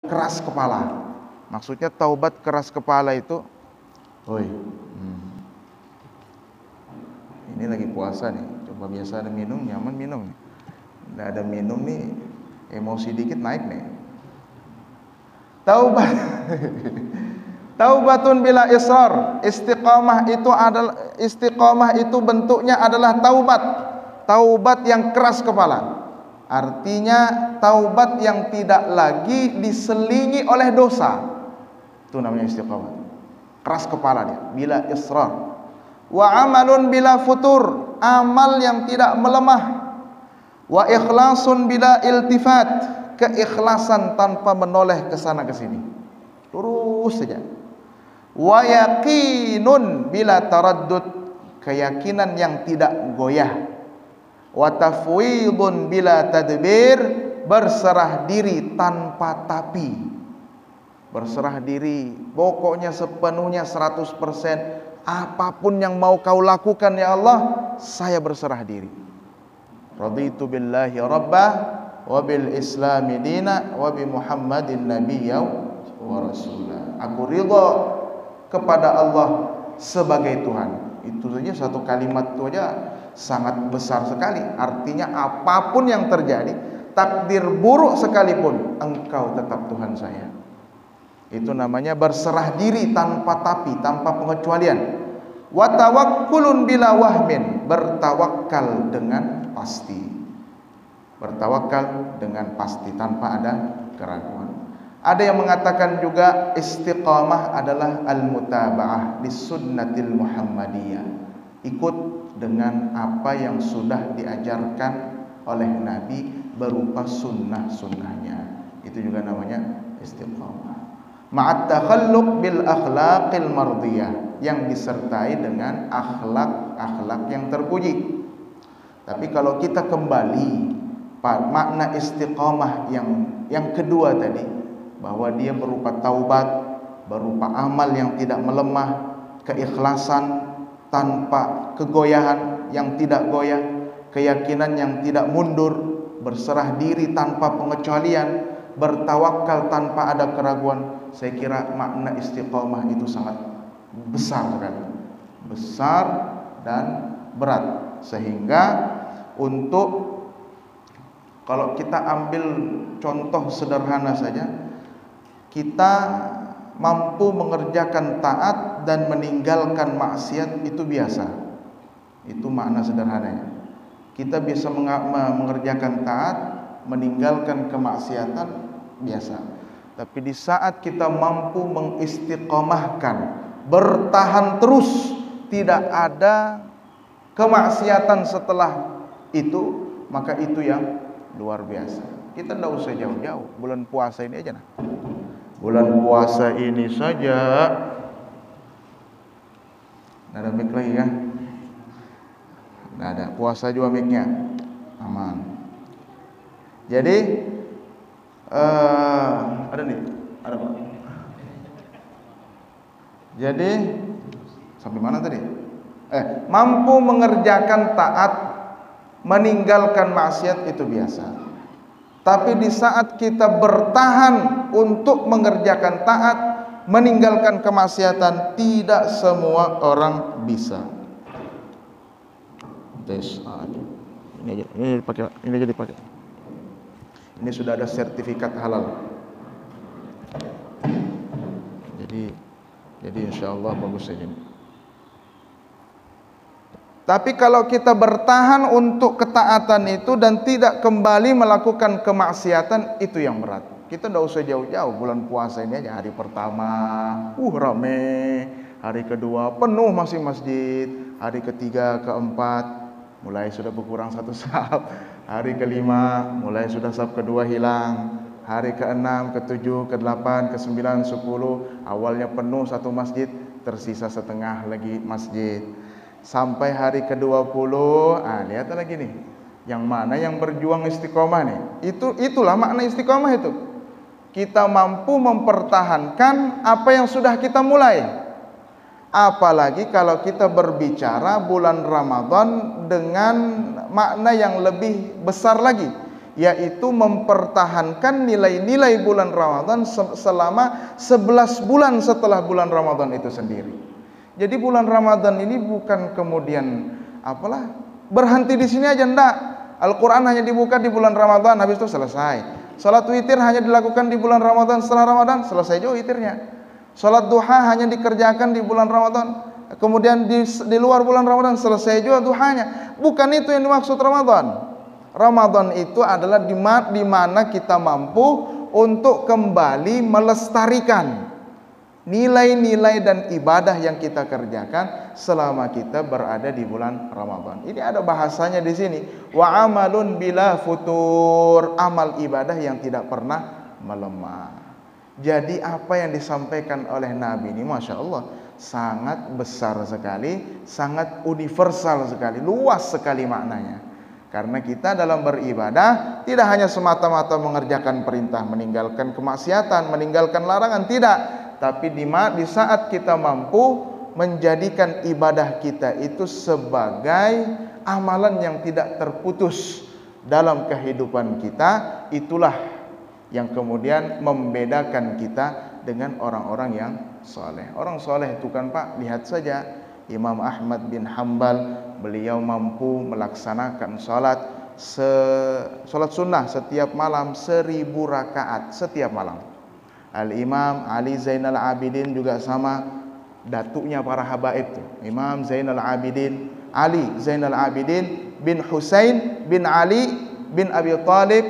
keras kepala. Maksudnya taubat keras kepala itu, woi, ini lagi puasa nih, coba biasa ada minum, nyaman minum nih. Nggak ada minum nih, emosi dikit naik nih. Taubat. Taubatun bila israr. Istiqamah itu bentuknya adalah taubat. Taubat yang keras kepala. Artinya taubat yang tidak lagi diselingi oleh dosa. Itu namanya istiqamah. Keras kepala dia, bila israr. Wa amalun bila futur. Amal yang tidak melemah. Wa ikhlasun bila iltifat. Keikhlasan tanpa menoleh ke sana ke sini. Lurus saja. Wa yaqinun bila taraddud. Keyakinan yang tidak goyah. Wa tafwidun bila tadbir. Berserah diri tanpa tapi. Berserah diri, pokoknya sepenuhnya 100%. Apapun yang mau kau lakukan ya Allah, saya berserah diri. Raditu billahi rabbah wa bil islami dina wa bi Muhammadin nabiyya wa rasulah. Aku ridha kepada Allah sebagai Tuhan. Itu saja, satu kalimat itu aja sangat besar sekali. Artinya apapun yang terjadi, takdir buruk sekalipun, Engkau tetap Tuhan saya. Itu namanya berserah diri tanpa tapi, tanpa pengecualian. Wa tawakkulun bila wahmin. Bertawakal dengan pasti. Bertawakal dengan pasti tanpa ada keraguan. Ada yang mengatakan juga istiqamah adalah al-mutaba'ah di sunnatil Muhammadiyah. Ikut dengan apa yang sudah diajarkan oleh Nabi berupa sunnah-sunnahnya. Itu juga namanya istiqamah. Ma'at takhalluq bil akhlaqil mardiyah, yang disertai dengan akhlak-akhlak yang terpuji. Tapi kalau kita kembali makna istiqamah yang kedua tadi, bahwa dia berupa taubat, berupa amal yang tidak melemah, keikhlasan tanpa kegoyahan yang tidak goyah, keyakinan yang tidak mundur, berserah diri tanpa pengecualian, bertawakal tanpa ada keraguan. Saya kira makna istiqamah itu sangat besar sekali, besar dan berat, sehingga untuk kalau kita ambil contoh sederhana saja, kita mampu mengerjakan taat dan meninggalkan maksiat itu biasa. Itu makna sederhananya. Kita bisa mengerjakan taat, meninggalkan kemaksiatan biasa. Tapi di saat kita mampu mengistiqomahkan, bertahan terus, tidak ada kemaksiatan setelah itu, maka itu yang luar biasa. Kita tidak usah jauh-jauh, bulan puasa ini aja nah. Bulan puasa ini saja. Nggak ada mic lagi ya? Nggak ada, puasa juga mic-nya aman. Jadi ada nih, ada Pak. Jadi sampai mana tadi? Mampu mengerjakan taat, meninggalkan maksiat itu biasa. Tapi di saat kita bertahan untuk mengerjakan taat, meninggalkan kemaksiatan, tidak semua orang bisa. Ini aja dipakai. Ini sudah ada sertifikat halal. Jadi insya Allah bagus saja. Tapi kalau kita bertahan untuk ketaatan itu dan tidak kembali melakukan kemaksiatan, itu yang berat. Kita tidak usah jauh-jauh, bulan puasa ini aja, hari pertama rame, hari kedua penuh masih masjid, hari ketiga, keempat mulai sudah berkurang satu saf, hari kelima mulai sudah saf kedua hilang, hari keenam, ketujuh, kedelapan, kesembilan, 10 awalnya penuh satu masjid, tersisa setengah lagi masjid. Sampai hari ke-20, lihat lagi nih, yang mana yang berjuang istiqomah nih. Itulah makna istiqomah itu. Kita mampu mempertahankan apa yang sudah kita mulai. Apalagi kalau kita berbicara bulan Ramadan dengan makna yang lebih besar lagi, yaitu mempertahankan nilai-nilai bulan Ramadan selama 11 bulan setelah bulan Ramadan itu sendiri. Jadi bulan Ramadan ini bukan kemudian berhenti di sini aja, enggak. Al-Quran hanya dibuka di bulan Ramadan, habis itu selesai. Salat witir hanya dilakukan di bulan Ramadan, setelah Ramadan selesai juga witirnya. Salat duha hanya dikerjakan di bulan Ramadan, kemudian di luar bulan Ramadan selesai juga duhanya. Bukan itu yang dimaksud Ramadan. Ramadan itu adalah di mana kita mampu untuk kembali melestarikan nilai-nilai dan ibadah yang kita kerjakan selama kita berada di bulan Ramadan. Ini ada bahasanya di sini, wa amalun bila futur, amal ibadah yang tidak pernah melemah. Jadi apa yang disampaikan oleh Nabi ini, Masya Allah, sangat besar sekali, sangat universal sekali, luas sekali maknanya. Karena kita dalam beribadah tidak hanya semata-mata mengerjakan perintah, meninggalkan kemaksiatan, meninggalkan larangan, tidak. Tapi di saat kita mampu menjadikan ibadah kita itu sebagai amalan yang tidak terputus dalam kehidupan kita, itulah yang kemudian membedakan kita dengan orang-orang yang soleh. Orang soleh itu kan Pak, lihat saja Imam Ahmad bin Hanbal, beliau mampu melaksanakan salat sunnah setiap malam 1000 rakaat setiap malam. Al-Imam Ali Zainal Abidin juga sama, datuknya para habaib itu. Imam Zainal Abidin, Ali Zainal Abidin bin Husain bin Ali bin Abi Thalib,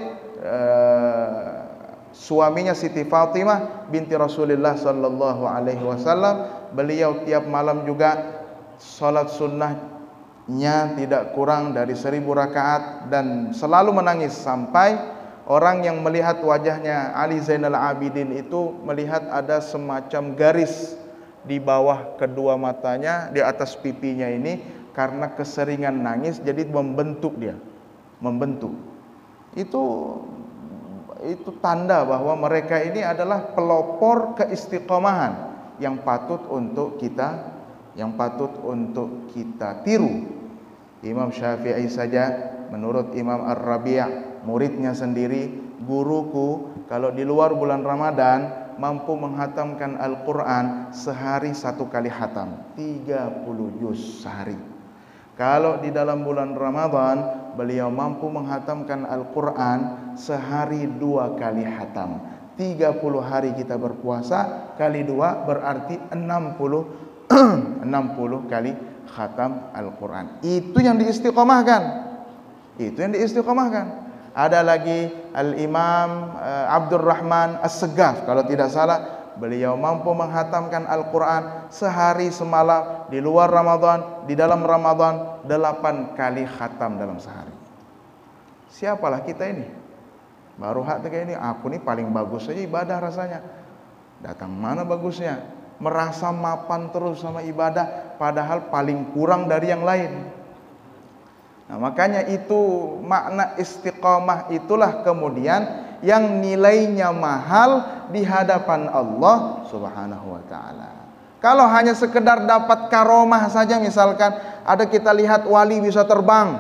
suaminya Siti Fatimah binti Rasulullah sallallahu alaihi wasallam. Beliau tiap malam juga salat sunnahnya tidak kurang dari 1000 rakaat dan selalu menangis sampai orang yang melihat wajahnya Ali Zainal Abidin itu melihat ada semacam garis di bawah kedua matanya, di atas pipinya ini, karena keseringan nangis jadi membentuk dia, membentuk. Itu tanda bahwa mereka ini adalah pelopor keistiqomahan yang patut untuk kita tiru. Imam Syafi'i saja, menurut Imam Ar-Rabi', muridnya sendiri, guruku kalau di luar bulan Ramadan mampu menghatamkan Al-Quran sehari 1 kali hatam, 30 juz sehari. Kalau di dalam bulan Ramadan beliau mampu menghatamkan Al-Quran sehari 2 kali hatam. 30 hari kita berpuasa kali 2 berarti 60 kali khatam Al-Quran. Itu yang diistiqomahkan. Ada lagi Al-Imam Abdurrahman As-Segaf, kalau tidak salah, beliau mampu menghatamkan Al-Quran sehari semalam, di luar Ramadan, di dalam Ramadan 8 kali khatam dalam sehari. Siapalah kita ini? Baru kayak ini, aku nih paling bagus saja ibadah rasanya. Datang mana bagusnya? Merasa mapan terus sama ibadah, padahal paling kurang dari yang lain. Nah, makanya itu makna istiqomah, itulah kemudian yang nilainya mahal di hadapan Allah Subhanahu wa taala. Kalau hanya sekedar dapat karomah saja, misalkan ada kita lihat wali bisa terbang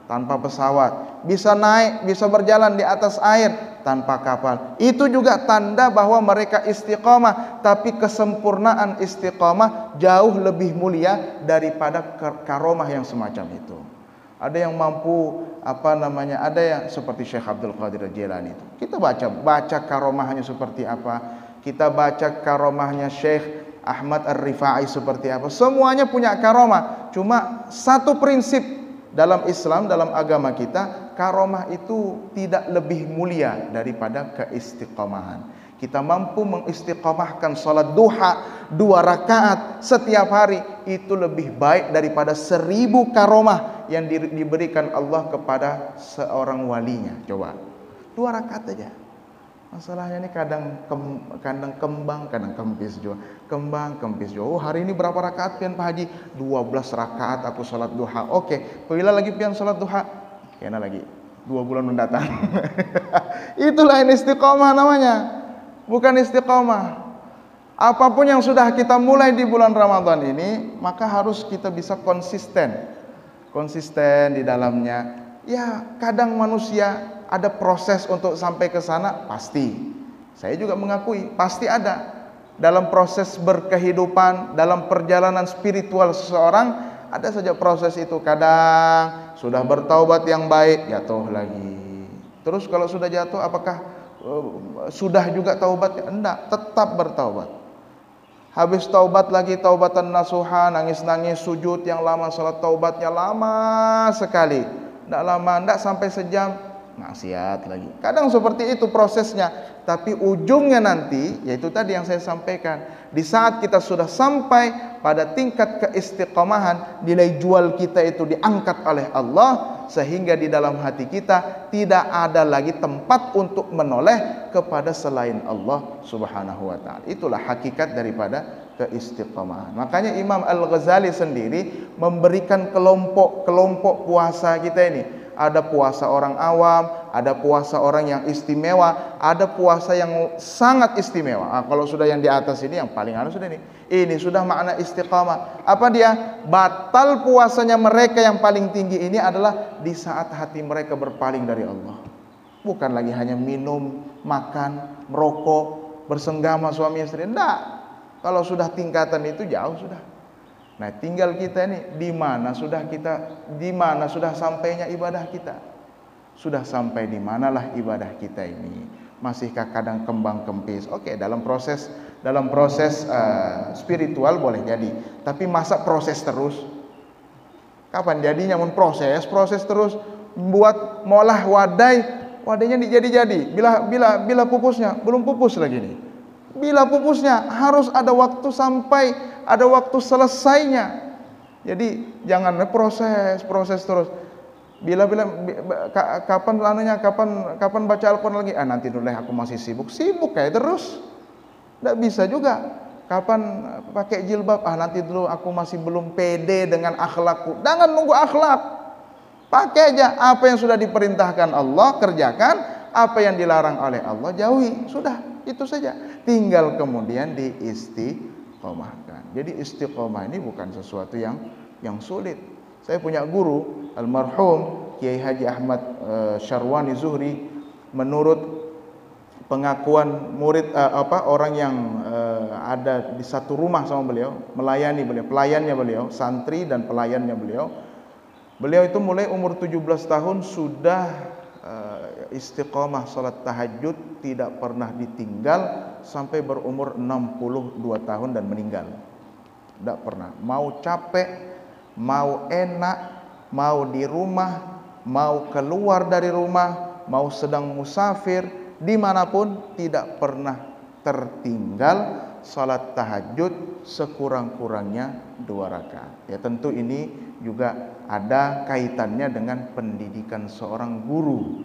tanpa pesawat, bisa naik, bisa berjalan di atas air tanpa kapal, itu juga tanda bahwa mereka istiqomah. Tapi kesempurnaan istiqomah jauh lebih mulia daripada karomah yang semacam itu. Ada yang mampu ada yang seperti Syekh Abdul Qadir Jilani itu. Kita baca karomahnya seperti apa, kita baca karomahnya Syekh Ahmad Ar-Rifai seperti apa. Semuanya punya karomah. Cuma satu prinsip dalam Islam, dalam agama kita, karomah itu tidak lebih mulia daripada keistiqomahan. Kita mampu mengistiqomahkan salat duha 2 rakaat setiap hari, itu lebih baik daripada 1000 karomah yang diberikan Allah kepada seorang walinya. Coba 2 rakaat aja. Masalahnya ini kadang kembang, kadang kempis juga. Kembang, kempis juga. Oh, hari ini berapa rakaat pian Pak Haji? 12 rakaat aku salat duha. Oke, bila lagi pian salat duha? Kena lagi 2 bulan mendatang. Itulah ini istiqomah namanya. Bukan istiqomah. Apapun yang sudah kita mulai di bulan Ramadan ini, maka harus kita bisa konsisten di dalamnya. Ya, kadang manusia ada proses untuk sampai ke sana? Pasti. Saya juga mengakui, pasti ada. Dalam proses berkehidupan, dalam perjalanan spiritual seseorang, ada saja proses itu. Kadang sudah bertaubat yang baik, jatuh lagi. Terus kalau sudah jatuh, apakah sudah juga taubatnya? Enggak, tetap bertaubat. Habis taubat lagi, taubatan nasuha, nangis-nangis, sujud yang lama, salat taubatnya lama sekali. Enggak lama, enggak sampai sejam, maksiat lagi. Kadang seperti itu prosesnya. Tapi ujungnya nanti, yaitu tadi yang saya sampaikan, di saat kita sudah sampai pada tingkat keistiqomahan, nilai jual kita itu diangkat oleh Allah, sehingga di dalam hati kita tidak ada lagi tempat untuk menoleh kepada selain Allah Subhanahu wa ta'ala. Itulah hakikat daripada keistiqomahan. Makanya Imam Al-Ghazali sendiri memberikan kelompok-kelompok puasa kita ini. Ada puasa orang awam, ada puasa orang yang istimewa, ada puasa yang sangat istimewa. Kalau sudah yang di atas ini, yang paling anu sudah ini. Ini sudah makna istiqamah. Apa dia? Batal puasanya mereka yang paling tinggi ini adalah di saat hati mereka berpaling dari Allah. Bukan lagi hanya minum, makan, merokok, bersenggama suami istri. Enggak. Kalau sudah tingkatan itu jauh sudah. Nah, tinggal kita ini di mana sudah sampainya ibadah kita? Sudah sampai di manalah ibadah kita ini? Masihkah kadang kembang kempis? Oke, dalam proses spiritual boleh jadi. Tapi masa proses terus? Kapan jadinya? Proses terus buat molah wadainya jadi. Bila pupusnya belum pupus lagi nih. Bila pupusnya harus ada waktu sampai ada waktu selesainya. Jadi jangan proses terus. Kapan baca Al-Qur'an lagi? Nanti dulu aku masih sibuk kayak terus. Enggak bisa juga. Kapan pakai jilbab? Nanti dulu aku masih belum pede dengan akhlakku. Jangan nunggu akhlak. Pakai aja apa yang sudah diperintahkan Allah, kerjakan. Apa yang dilarang oleh Allah, jauhi. Sudah, itu saja. Tinggal kemudian diistiqomahkan. Jadi istiqomah ini bukan sesuatu yang sulit. Saya punya guru almarhum Kiai Haji Ahmad Syarwani Zuhri. Menurut pengakuan murid orang yang ada di satu rumah sama beliau, pelayannya beliau, santri dan pelayannya beliau itu mulai umur 17 tahun sudah istiqomah salat tahajud, tidak pernah ditinggal sampai berumur 62 tahun dan meninggal. Tidak pernah. Mau capek, mau enak, mau di rumah, mau keluar dari rumah, mau sedang musafir, dimanapun tidak pernah tertinggal salat tahajud sekurang-kurangnya 2 rakaat. Ya, tentu ini juga ada kaitannya dengan pendidikan seorang guru.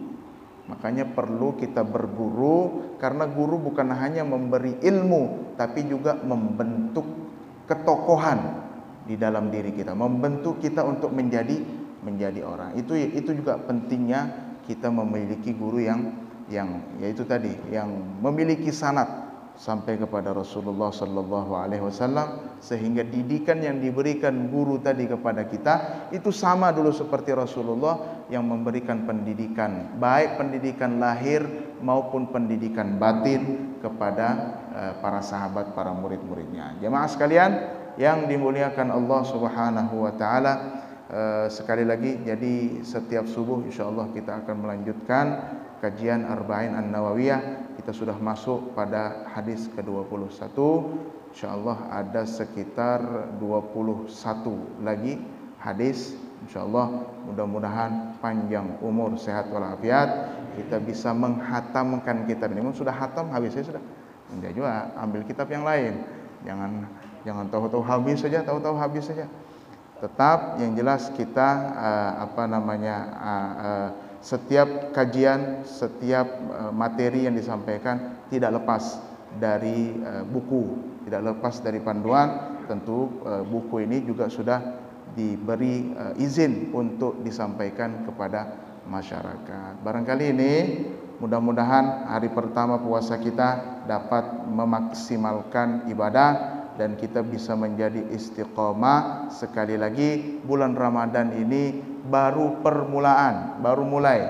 Makanya perlu kita berguru, karena guru bukan hanya memberi ilmu, tapi juga membentuk ketokohan di dalam diri kita, membentuk kita untuk menjadi orang. Itu juga pentingnya kita memiliki guru yang yaitu tadi yang memiliki sanad sampai kepada Rasulullah sallallahu alaihi wasallam, sehingga didikan yang diberikan guru tadi kepada kita itu sama dulu seperti Rasulullah yang memberikan pendidikan, baik pendidikan lahir maupun pendidikan batin kepada para sahabat, para murid-muridnya. Jemaah sekalian yang dimuliakan Allah Subhanahu wa taala, sekali lagi, jadi setiap subuh insyaallah kita akan melanjutkan kajian Arba'in An-Nawawiyah. Kita sudah masuk pada hadis ke-21. Insyaallah ada sekitar 21 lagi hadis. Insyaallah mudah-mudahan panjang umur, sehat walafiat, kita bisa menghatamkan kitab ini. Sudah hatam habis ya sudah. Enggak juga, ambil kitab yang lain. Jangan tahu-tahu habis saja, Tetap yang jelas kita setiap kajian, setiap materi yang disampaikan tidak lepas dari buku, tidak lepas dari panduan. Tentu buku ini juga sudah diberi izin untuk disampaikan kepada masyarakat. Barangkali ini mudah-mudahan hari pertama puasa kita dapat memaksimalkan ibadah dan kita bisa menjadi istiqomah. Sekali lagi, bulan Ramadan ini baru permulaan, baru mulai.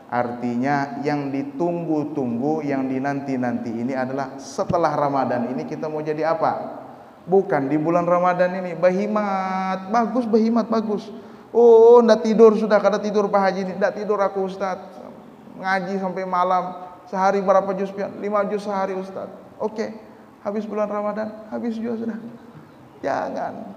Artinya yang ditunggu-tunggu, yang dinanti-nanti ini adalah setelah Ramadan ini kita mau jadi apa? Bukan di bulan Ramadan ini. Bahimat, bagus, bahimat, bagus. Oh, ndak tidur sudah, kada tidur Pak Haji ini. Ndak tidur aku Ustaz. Ngaji sampai malam. Sehari berapa juz? 5 juz sehari Ustaz. Oke. Habis bulan Ramadan, habis juga sudah. Jangan.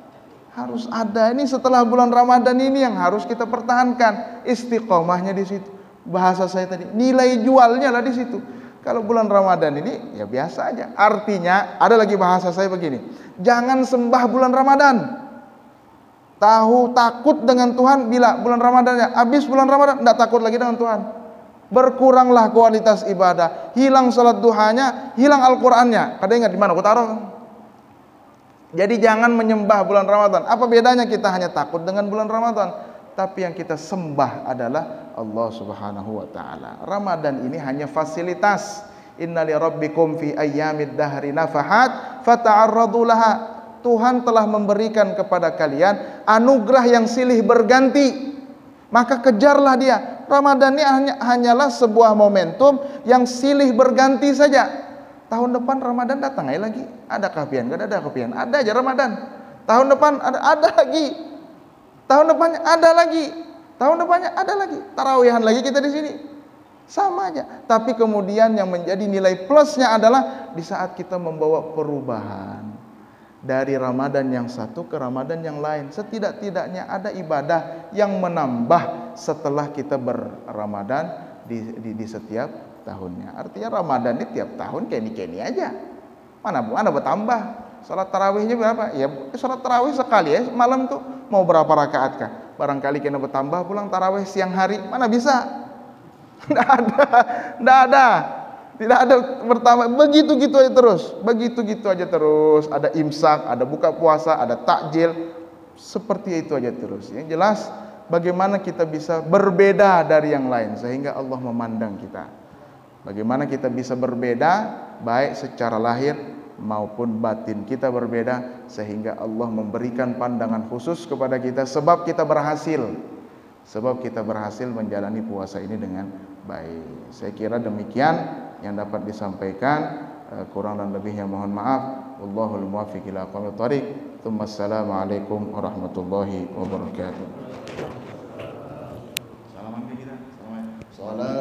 Harus ada, ini setelah bulan Ramadan ini yang harus kita pertahankan. Istiqomahnya di situ. Bahasa saya tadi, nilai jualnya lah di situ. Kalau bulan Ramadan ini ya biasa aja. Artinya ada lagi bahasa saya begini. Jangan sembah bulan Ramadan. Tahu takut dengan Tuhan bila bulan Ramadannya habis bulan Ramadan enggak takut lagi dengan Tuhan. Berkuranglah kualitas ibadah, hilang salat duhanya, hilang Al-Qur'annya. Kada ingat di mana aku taruh. Jadi jangan menyembah bulan Ramadan. Apa bedanya kita hanya takut dengan bulan Ramadan? Tapi yang kita sembah adalah Allah Subhanahu wa taala. Ramadan ini hanya fasilitas. Inna li rabbikum fi ayyamid dahri nafahat fata'arradu laha. Tuhan telah memberikan kepada kalian anugerah yang silih berganti. Maka kejarlah dia. Ramadan ini hanyalah sebuah momentum yang silih berganti saja. Tahun depan Ramadan datang lagi. Ada kepian? Enggak ada kepian. Ada aja Ramadan. Tahun depan ada lagi. Tahun depannya ada lagi. Tahun depannya ada lagi. Tarawihan lagi kita di sini. Sama aja. Tapi kemudian yang menjadi nilai plusnya adalah di saat kita membawa perubahan dari Ramadan yang satu ke Ramadan yang lain. Setidak-tidaknya ada ibadah yang menambah setelah kita berRamadan di setiap tahunnya. Artinya Ramadan ini tiap tahun keni-keni aja. Mana bertambah. Salat tarawihnya berapa? Ya salat tarawih sekali ya malam tuh mau berapa rakaat kah? Barangkali kena bertambah pulang tarawih siang hari, mana bisa? Tidak ada. Tidak ada bertambah. Begitu-gitu aja terus. Begitu-gitu aja terus. Ada imsak, ada buka puasa, ada takjil. Seperti itu aja terus. Yang jelas bagaimana kita bisa berbeda dari yang lain sehingga Allah memandang kita. Bagaimana kita bisa berbeda baik secara lahir maupun batin kita berbeda sehingga Allah memberikan pandangan khusus kepada kita sebab kita berhasil menjalani puasa ini dengan baik. Saya kira demikian yang dapat disampaikan, kurang dan lebihnya mohon maaf. Wallahul muwaffiq ila aqwamit thoriq. Assalamualaikum warahmatullahi wabarakatuh. Salaman kita. Salam.